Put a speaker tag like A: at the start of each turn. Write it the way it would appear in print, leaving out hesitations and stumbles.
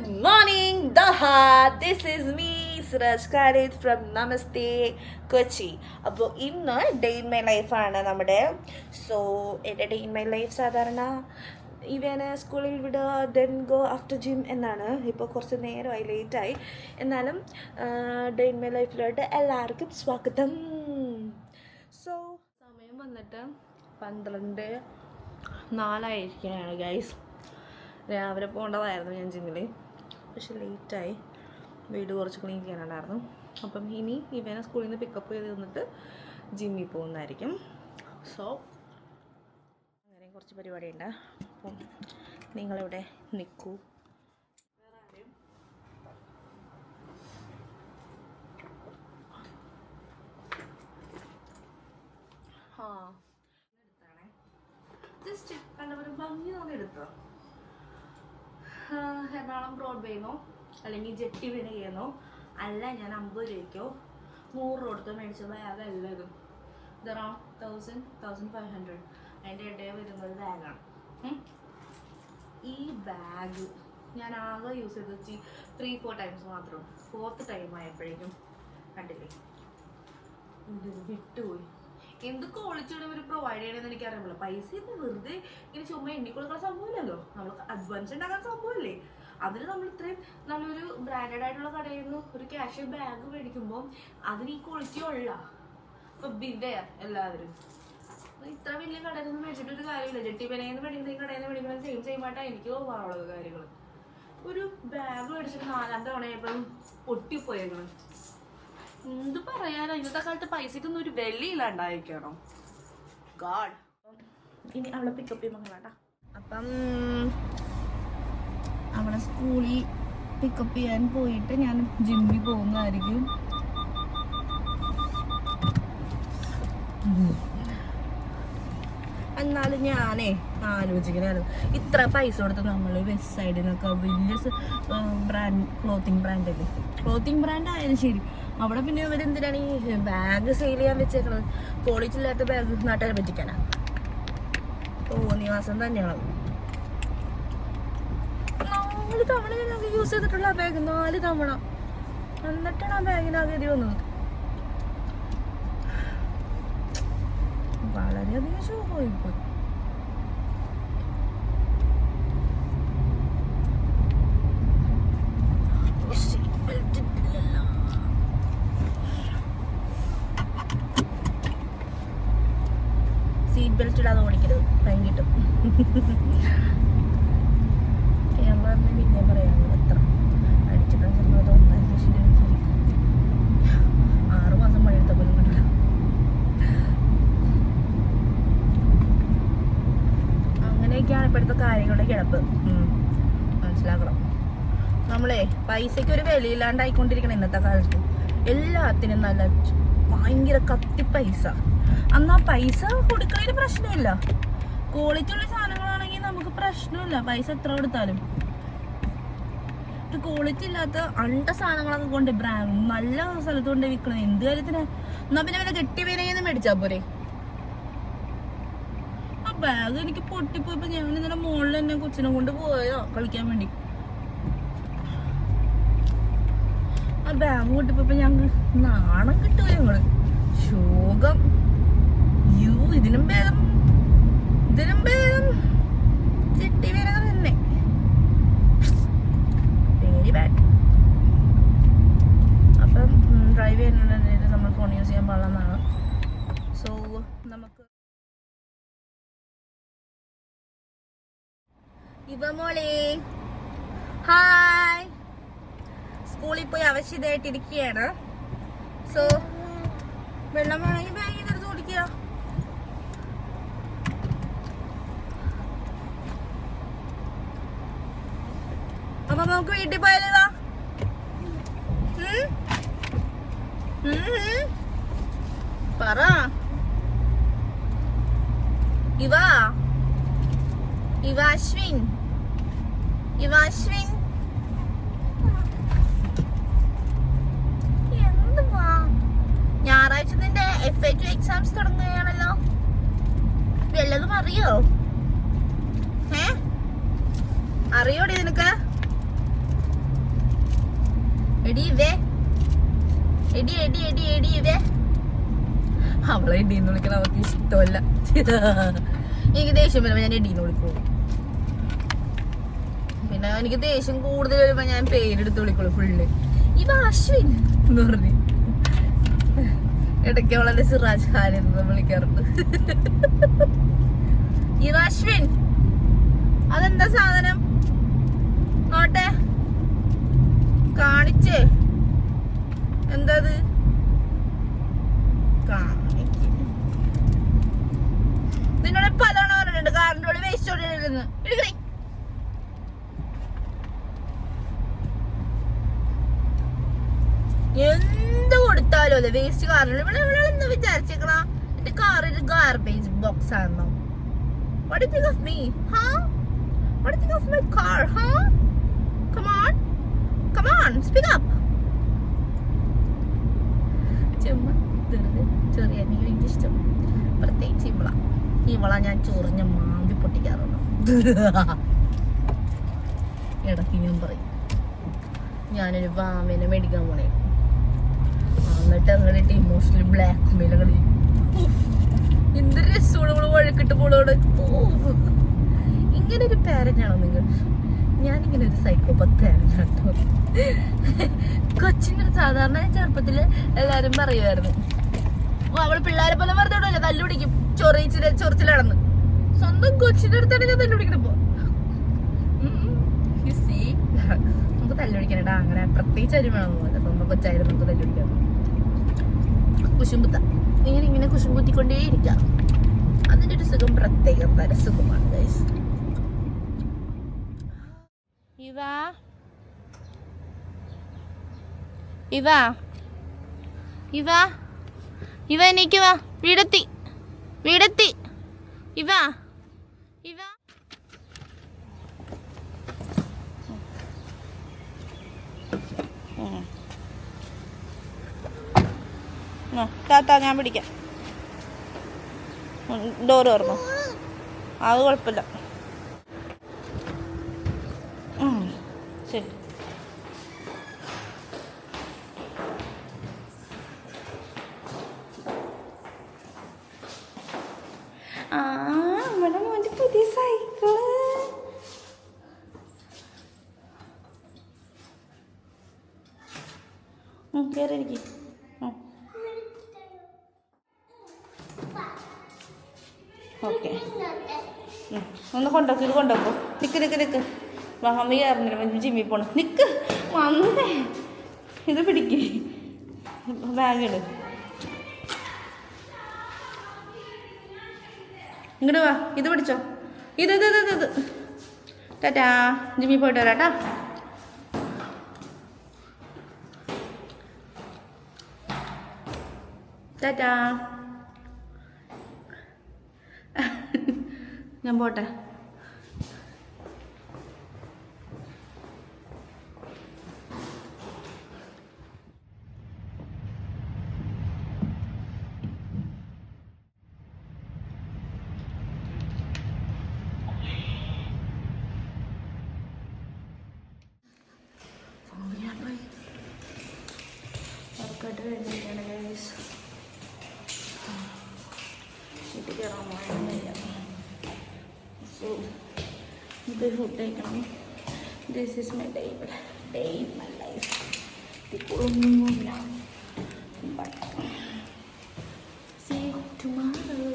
A: Good morning, Daha. This is me, Suraj Khalid from Namaste, Kochi. അപ്പോൾ ഇന്ന് day in my ലൈഫാണ് നമ്മുടെ. So എൻ്റെ ഡേ ഇൻ മൈ ലൈഫ് സാധാരണ ഇവനെ സ്കൂളിൽ വിടുക, ദെൻ ഗോ ആഫ്റ്റർ ജിം എന്നാണ്. ഇപ്പോൾ കുറച്ച് നേരമായി, ലേറ്റായി. എന്നാലും ഡേ ഇൻ മൈ ലൈഫിലോട്ട് എല്ലാവർക്കും സ്വാഗതം. സോ സമയം വന്നിട്ട് 12:04 ഗൈസ്. രാവിലെ പോകേണ്ടതായിരുന്നു ഞാൻ ജിമ്മിൽ, പക്ഷെ ലേറ്റായി. വീട് കുറച്ച് ക്ലീൻ ചെയ്യാനുണ്ടായിരുന്നു. അപ്പം ഇനി ഇവനെ സ്കൂളിൽ നിന്ന് പിക്കപ്പ് ചെയ്ത് തന്നിട്ട് ജിമ്മിൽ പോകുന്നതായിരിക്കും. സോ അങ്ങനെ കുറച്ച് പരിപാടിയുണ്ട്. അപ്പം നിങ്ങളിവിടെ നിൽക്കൂ. വേറെ ആരെയും എടുത്താണേ, ജസ്റ്റ് കണ്ടവരും ഭംഗി തോന്നി എടുത്തോ. എറണാകുളം ബ്രോഡ്വേന്നോ അല്ലെങ്കിൽ ജെട്ടി വിനയെന്നോ അല്ല, ഞാൻ 50 രൂപയ്ക്കോ 100 രൂപ കൊടുത്ത് മേടിച്ച ബാഗല്ല ഇത്. ഇത് അറൗണ്ട് 1,500 അതിൻ്റെ ഇടയിൽ വരുന്നൊരു ബാഗാണ്. ഈ ബാഗ് ഞാൻ ആകെ യൂസ് ചെയ്ത് 3-4 ടൈംസ് മാത്രം. 4th ടൈം ആയപ്പോഴേക്കും കണ്ടില്ലേ ഇത് വിട്ടുപോയി. എന്ത് ക്വാളിറ്റിയാണ് ഇവർ പ്രൊവൈഡ് ചെയ്യണമെന്ന് എനിക്കറിയാമല്ലോ. പൈസ വെറുതെ ഇങ്ങനെ ചുമ്മാ എണ്ണിക്കൊടുക്കുന്ന സംഭവമില്ലല്ലോ, നമ്മൾ അഡ്വാൻസ് ഉണ്ടാക്കാൻ സംഭവമല്ലേ. അതിന് നമ്മൾ ഇത്രയും നല്ലൊരു ബ്രാൻഡഡ് ആയിട്ടുള്ള കടയിൽ നിന്ന് ഒരു ക്യാഷ്യർ ബാഗ് മേടിക്കുമ്പോൾ അതിന് ഈ ക്വാളിറ്റി ഉള്ള. ഇപ്പൊ ബിവെയർ എല്ലാവരും ഇത്ര വലിയ കടയിൽ നിന്ന് മേടിച്ചിട്ടൊരു കാര്യമില്ല. ജെട്ടി പെനയിൽ നിന്ന് മേടിക്കുന്ന ഈ കടയിൽ നിന്ന് മേടിക്കുന്നത് സെയിം ആയിട്ടാണ് എനിക്ക് തോന്നാറുള്ളത് കാര്യങ്ങൾ. ഒരു ബാഗ് മേടിച്ചിട്ട് 4-5 തവണയായപ്പോഴും പൊട്ടിപ്പോയേക്കണം. എന്ത് പറയാനോ, ഇന്നത്തെ കാലത്ത് പൈസക്കൊന്നും ഒരു വിലയില്ലാണ്ടായിരിക്കണോ ഗാഡ്. ഇനി അവളെ പിക്കപ്പ് ചെയ്യുമ്പോൾ വേണ്ട. അപ്പം അവളെ സ്കൂളിൽ പിക്കപ്പ് ചെയ്യാൻ പോയിട്ട് ഞാൻ ജിമ്മിൽ പോകുന്നതായിരിക്കും. എന്നാലും ഞാനേ ആലോചിക്കണായിരുന്നു, ഇത്ര പൈസ കൊടുത്ത് നമ്മൾ വെസ്റ്റ് സൈഡിൽ നിന്നൊക്കെ വലിയ ബ്രാൻഡ് ക്ലോത്തിങ് ബ്രാൻഡ് ആയാലും ശരി, അവിടെ പിന്നെ ഇവരെന്തിനാണ് ഈ ബാഗ് സെയിൽ ചെയ്യാൻ വെച്ചേക്കുന്നത്? ക്വാളിറ്റി ഇല്ലാത്ത ബാഗ് നാട്ടുകാരെ പറ്റിക്കാനാ? തോന്നിവാസം തന്നെയാണ്. 4 തവണ ഞങ്ങൾക്ക് യൂസ് ചെയ്തിട്ടുള്ള ആ ബാഗ്, 4 തവണ. എന്നിട്ടാണ് ആ ബാഗിനാകെ എതി വന്നത്. വളരെയധികം ശോഭമായിപ്പോയി. സീറ്റ് ബെൽറ്റ് ഇടാതെ ഓടിക്കരുത്, ഫൈൻ കിട്ടും. ക്യാമറ പിന്നെ പറയാം എത്ര അടിച്ചിട്ട് 1,50,000 രൂപ 6 മാസം പണിയെടുത്ത പോലും കിട്ടില്ല. അങ്ങനെയൊക്കെയാണ് ഇപ്പോഴത്തെ കാര്യങ്ങളുടെ കിടപ്പ്. മനസ്സിലാക്കണം. നമ്മളെ പൈസയ്ക്ക് ഒരു വിലയില്ലാണ്ടായിക്കൊണ്ടിരിക്കണം ഇന്നത്തെ കാലത്ത്. എല്ലാത്തിനും നല്ല ഭയങ്കര കത്തി പൈസ. അന്ന് ആ പൈസ കൊടുക്കുന്നതിന് പ്രശ്നമില്ല. ക്വാളിറ്റി ഉള്ള സാധനങ്ങളാണെങ്കിൽ നമുക്ക് പ്രശ്നമില്ല, പൈസ എത്ര കൊടുത്താലും. ക്വാളിറ്റി ഇല്ലാത്ത അണ്ട സാധനങ്ങളൊക്കെ കൊണ്ട് നല്ല സ്ഥലത്ത് കൊണ്ട് വിൽക്കണം. എന്ത് കാര്യത്തിന്? എന്നാ പിന്നെ വല്ല കെട്ടി വിനയെന്ന് മേടിച്ചാ പോരെ. ആ ബാഗ് എനിക്ക് പൊട്ടിപ്പോയപ്പോ ഞാൻ ഇന്നലെ മുകളിൽ തന്നെ കൊച്ചിനെ കൊണ്ട് പോയോ കളിക്കാൻ വേണ്ടി. ആ ബാഗ് പൊട്ടിപ്പോയപ്പോ ഞങ്ങൾ നാണം കിട്ടുമോ ഞങ്ങള്? ശോകം. ഇതിനും ഭേദം ചെട്ടി വിനകൾ തന്നെ. Very bad. അപ്പം ഡ്രൈവ് ചെയ്യുന്നതിന് നമ്മൾ ഫോൺ യൂസ് ചെയ്യാൻ പാടില്ലെന്നാണ്. സോ നമുക്ക് ഇവമോളെ ഹായ്, സ്കൂളിൽ പോയി അവശിതയായിട്ടിരിക്കുകയാണ്. സോ വെള്ളം വേണമെങ്കിൽ ബാഗിൽ എടുത്ത് കുടിക്കുക. അപ്പൊ നമുക്ക് വീട്ടിൽ പോയാലോ? പറ ഇവാശ്വിൻ എന്തുവാ? ഞായറാഴ്ച നിന്റെ FAQ എക്സാംസ് തുടങ്ങുകയാണല്ലോ. വല്ലതും അറിയോ? അറിയോടി നിനക്ക്? എടി ഇവേ, എടി എടി എടി എടി ഇവേ. അവളെ എടീന്ന് വിളിക്കണം അവർക്ക് ഇഷ്ടമല്ല. എനിക്ക് ദേഷ്യം വരുമ്പോ ഞാൻ എടീന്ന് വിളിക്കുള്ളൂ. പിന്നെ എനിക്ക് ദേഷ്യം കൂടുതൽ വരുമ്പോ ഞാൻ പേരെടുത്ത് വിളിക്കുള്ളൂ ഫുള്ള്. ഇവ അശ്വിൻ എന്ന് പറഞ്ഞു. ഇടയ്ക്ക് അവളെ സിറാജ് ഖാൻ എന്ന് വിളിക്കാറുണ്ട്. ഇവ അശ്വിൻ, അതെന്താ സാധനം നോട്ടെ കാണിച്ചേ, എന്താത് നിന്നോട് പലവണ പറഞ്ഞിട്ടുണ്ട് കാറിന്റെ ഉള്ളിൽ വേസ്റ്റ് ഓടിയിരുന്നു. എന്ത് കൊടുത്താലും അല്ലേ വേസ്റ്റ് കാറിനുള്ളിൽ. ഇവിടെ എന്ന് വിചാരിച്ചേക്കണ എന്റെ കാർ ഒരു ഗാർബേജ് ബോക്സ് ആണെന്നോ? What do you think of me? Huh? What do you think of my car? Huh? Come on. Come on, speak up. ചെറിയ എനിക്ക് ഇഷ്ടം പ്രത്യേകിച്ച് ഇവള ഞാൻ ചൊറിഞ്ഞ മാമ്പി പൊട്ടിക്കാറുണ്ട്. ഇടയ്ക്ക് ഞാൻ പറയും ഞാനൊരു വാമേനെ മേടിക്കാൻ പോണേ, എന്നിട്ട് അങ്ങോട്ട് ഇമോഷണലി ബ്ലാക്ക് മെയിൽ അങ്ങോട്ട് എന്ത് രസമാണ് വഴക്കിട്ട് പോളോട്. ഇങ്ങനെ ഒരു പാരന്റാണോ നിങ്ങൾ? ഞാനിങ്ങനെ ഒരു സൈക്കോപത്ത് പാരന്റാട്ടോ. കൊച്ചിൻ്റെ സാധാരണ ചെറുപ്പത്തില് എല്ലാരും പറയുമായിരുന്നു അവള് പിള്ളേരെ പോലെ വെറുതെ വിടല്ലേ തല്ലുപിടിക്കും, ചൊറിച്ചിലടന്ന്. സ്വന്തം കൊച്ചിന്റെ അടുത്താണ് ഞാൻ തല്ലുപിടിക്കണപ്പോ. നമുക്ക് തല്ലുപിടിക്കാനേട്ടാ അങ്ങനെ പ്രത്യേകിച്ച് അരി വേണമെന്നില്ല. സ്വന്തം കൊച്ചായാലും നമുക്ക് തല്ലുപിടിക്കാം. കുശുമ്പുത്ത ഇങ്ങനെ കുശുമ്പുത്തിക്കൊണ്ടേ ഇരിക്കാം. അതിന്റെ ഒരു സുഖം പ്രത്യേക തര സുഖമാണ് ഗൈസ്. ഇവ എനിക്ക് വാ, വീടെത്തി ഇവ താത്ത ഞാൻ പിടിക്കാം. ഡോറ് തുറന്നു, അത് കുഴപ്പമില്ല. ശരി. നമ്മുടെ മോൻ്റെ പുതിയ സൈക്കിള്. കയറി എനിക്ക് ഓക്കെ. ഒന്ന് കൊണ്ടുപോക്ക്, ഇത് കൊണ്ടുപോക്കോ. നിക്ക് മമ്മി കയറുന്നില്ല, ജിമ്മി പോണം. നിക്ക് വന്നേ, ഇത് പിടിക്ക്, ബാഗിട്. ഇങ്ങോട്ട് വാ, ഇത് പിടിച്ചോ. ഇത് ടാറ്റാ, ജിമ്മി പോയിട്ട് വരാട്ടാ. ടാറ്റാ, ഞാൻ പോട്ടെ. വർക്കൗട്ട് കഴിഞ്ഞിരിക്കുകയാണ് ഗൈസ്. വീട്ടിൽ കയറാൻ പോകാനൊന്നുമില്ല. സോ നമുക്ക് ഫുഡ് കഴിക്കണം. This is my day in my life. ഇപ്പോഴൊന്നുമില്ല. But see you tomorrow.